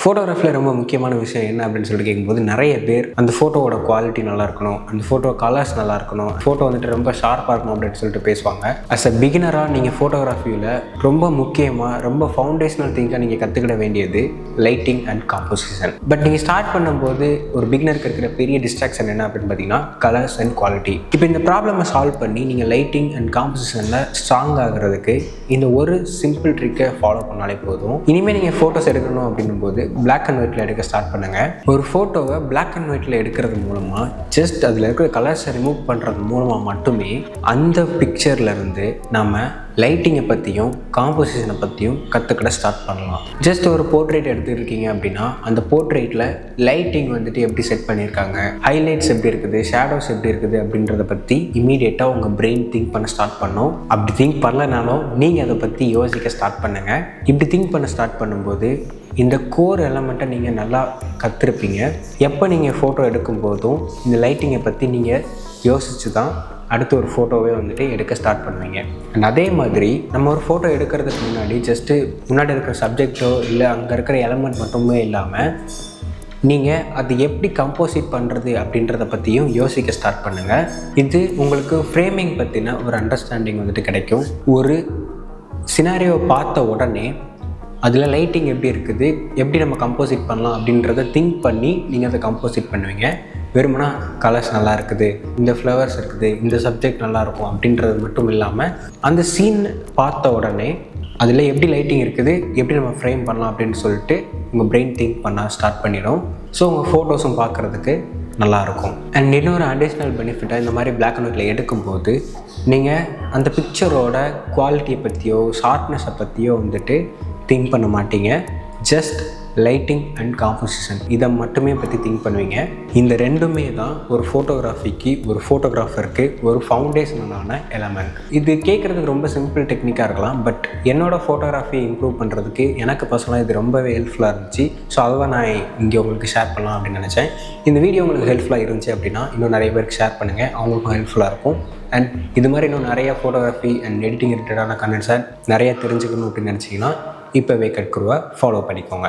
ஃபோட்டோகிராஃபியில் ரொம்ப முக்கியமான விஷயம் என்ன அப்படின்னு சொல்லிட்டு கேட்கும்போது நிறைய பேர் அந்த ஃபோட்டோவோட குவாலிட்டி நல்லா இருக்கணும், அந்த ஃபோட்டோ கலர்ஸ் நல்லா இருக்கணும், ஃபோட்டோ வந்துட்டு ரொம்ப ஷார்ப்பாக இருக்கணும் அப்படின்னு சொல்லிட்டு பேசுவாங்க. அஸ் அ பிகினராக நீங்கள் ஃபோட்டோகிராஃபியில் ரொம்ப முக்கியமாக ரொம்ப ஃபவுண்டேஷனல் திங்காக நீங்கள் கற்றுக்கிட வேண்டியது லைட்டிங் அண்ட் காம்போசிஷன். பட் நீங்கள் ஸ்டார்ட் பண்ணும்போது ஒரு பிகினருக்கு இருக்கிற பெரிய டிஸ்ட்ராக்ஷன் என்ன அப்படின்னு பார்த்தீங்கன்னா கலர்ஸ் அண்ட் குவாலிட்டி. இப்போ இந்த ப்ராப்ளமை சால்வ் பண்ணி நீங்கள் லைட்டிங் அண்ட் காம்போசிஷனில் ஸ்ட்ராங் ஆகிறதுக்கு இந்த ஒரு சிம்பிள் ட்ரிக்கை ஃபாலோ பண்ணாலே போதும். இனிமேல் நீங்கள் ஃபோட்டோஸ் எடுக்கணும் அப்படின்னும் போது பிளாக் அண்ட் ஒயிட்டில் எடுக்க ஸ்டார்ட் பண்ணுங்கள். ஒரு ஃபோட்டோவை பிளாக் அண்ட் ஒயிட்டில் எடுக்கிறது மூலமாக ஜஸ்ட் அதில் இருக்கிற கலர்ஸை ரிமூவ் பண்ணுறது மூலமாக மட்டுமே அந்த பிக்சர்லேருந்து நம்ம லைட்டிங்கை பற்றியும் காம்போசிஷனை பற்றியும் கற்றுக்கிட ஸ்டார்ட் பண்ணலாம். ஜஸ்ட் ஒரு போர்ட்ரேட் எடுத்துருக்கீங்க அப்படின்னா அந்த போர்ட்ரேட்டில் லைட்டிங் வந்துட்டு எப்படி செட் பண்ணியிருக்காங்க, ஹைலைட்ஸ் எப்படி இருக்குது, ஷேடோஸ் எப்படி இருக்குது அப்படின்றத பற்றி இமீடியட்டாக உங்கள் பிரெயின் திங்க் பண்ண ஸ்டார்ட் பண்ணோம். அப்படி திங்க் பண்ணலனாலும் நீங்கள் அதை பற்றி யோசிக்க ஸ்டார்ட் பண்ணுங்கள். இப்படி திங்க் பண்ண ஸ்டார்ட் பண்ணும்போது இந்த கோர் எலமெண்ட்டை நீங்கள் நல்லா கற்றுருப்பீங்க. எப்போ நீங்கள் ஃபோட்டோ எடுக்கும் போதும் இந்த லைட்டிங்கை பற்றி நீங்கள் யோசித்து தான் அடுத்து ஒரு ஃபோட்டோவே வந்துட்டு எடுக்க ஸ்டார்ட் பண்ணுவீங்க. அண்ட் அதே மாதிரி நம்ம ஒரு ஃபோட்டோ எடுக்கிறதுக்கு முன்னாடி ஜஸ்ட்டு முன்னாடி இருக்கிற சப்ஜெக்டோ இல்லை அங்கே இருக்கிற எலமெண்ட் மட்டுமே இல்லாமல் நீங்கள் அது எப்படி கம்போசிட் பண்ணுறது அப்படின்றத பற்றியும் யோசிக்க ஸ்டார்ட் பண்ணுங்கள். இது உங்களுக்கு ஃப்ரேமிங் பற்றின ஒரு அண்டர்ஸ்டாண்டிங் வந்துட்டு கிடைக்கும். ஒரு சினாரியோவை பார்த்த உடனே அதில் லைட்டிங் எப்படி இருக்குது, எப்படி நம்ம கம்போசிட் பண்ணலாம் அப்படின்றத திங்க் பண்ணி நீங்கள் அதை கம்போசிட் பண்ணுவீங்க. வெறுமனா கலர்ஸ் நல்லா இருக்குது, இந்த ஃப்ளவர்ஸ் இருக்குது, இந்த சப்ஜெக்ட் நல்லாயிருக்கும் அப்படின்றது மட்டும் இல்லாமல் அந்த சீன் பார்த்த உடனே அதில் எப்படி லைட்டிங் இருக்குது, எப்படி நம்ம ஃப்ரேம் பண்ணலாம் அப்படின்னு சொல்லிட்டு உங்கள் பிரெயின் திங்க் பண்ண ஸ்டார்ட் பண்ணிடும். ஸோ உங்கள் ஃபோட்டோஸும் பார்க்குறதுக்கு நல்லாயிருக்கும். அண்ட் இன்னொரு அடிஷ்னல் பெனிஃபிட்டாக இந்த மாதிரி பிளாக் அண்ட் ஒயிட்டில் எடுக்கும்போது நீங்கள் அந்த பிக்சரோட குவாலிட்டியை பற்றியோ ஷார்ப்னஸை பற்றியோ வந்துட்டு திங்க் பண்ண மாட்டீங்க. ஜஸ்ட் லைட்டிங் அண்ட் காம்போசிஷன் இதை மட்டுமே பற்றி திங்க் பண்ணுவீங்க. இந்த ரெண்டுமே தான் ஒரு ஃபோட்டோகிராஃபிக்கு ஒரு ஃபோட்டோகிராஃபருக்கு ஒரு ஃபவுண்டேஷனலான எலமெண்ட். இது கேட்குறதுக்கு ரொம்ப சிம்பிள் டெக்னிக்காக இருக்கலாம், பட் என்னோடய ஃபோட்டோகிராஃபியை இம்ப்ரூவ் பண்ணுறதுக்கு எனக்கு பர்சனலாக இது ரொம்பவே ஹெல்ப்ஃபுல்லாக இருந்துச்சு. ஸோ அதை தான் நான் இங்கே உங்களுக்கு ஷேர் பண்ணலாம் அப்படின்னு நினச்சேன். இந்த வீடியோ உங்களுக்கு ஹெல்ப்ஃபுல்லாக இருந்துச்சு அப்படின்னா இன்னும் நிறைய பேருக்கு ஷேர் பண்ணுங்கள், அவங்களுக்கும் ஹெல்ப்ஃபுல்லாக இருக்கும். அண்ட் இது மாதிரி இன்னும் நிறைய ஃபோட்டோகிராஃபி அண்ட் எடிட்டிங் ரிலேட்டடான கண்டென்ட்ஸை நிறைய தெரிஞ்சுக்கணும் அப்படின்னு நினச்சிங்கன்னா இப்போவே கட்குருவை ஃபாலோ பண்ணிக்கோங்க.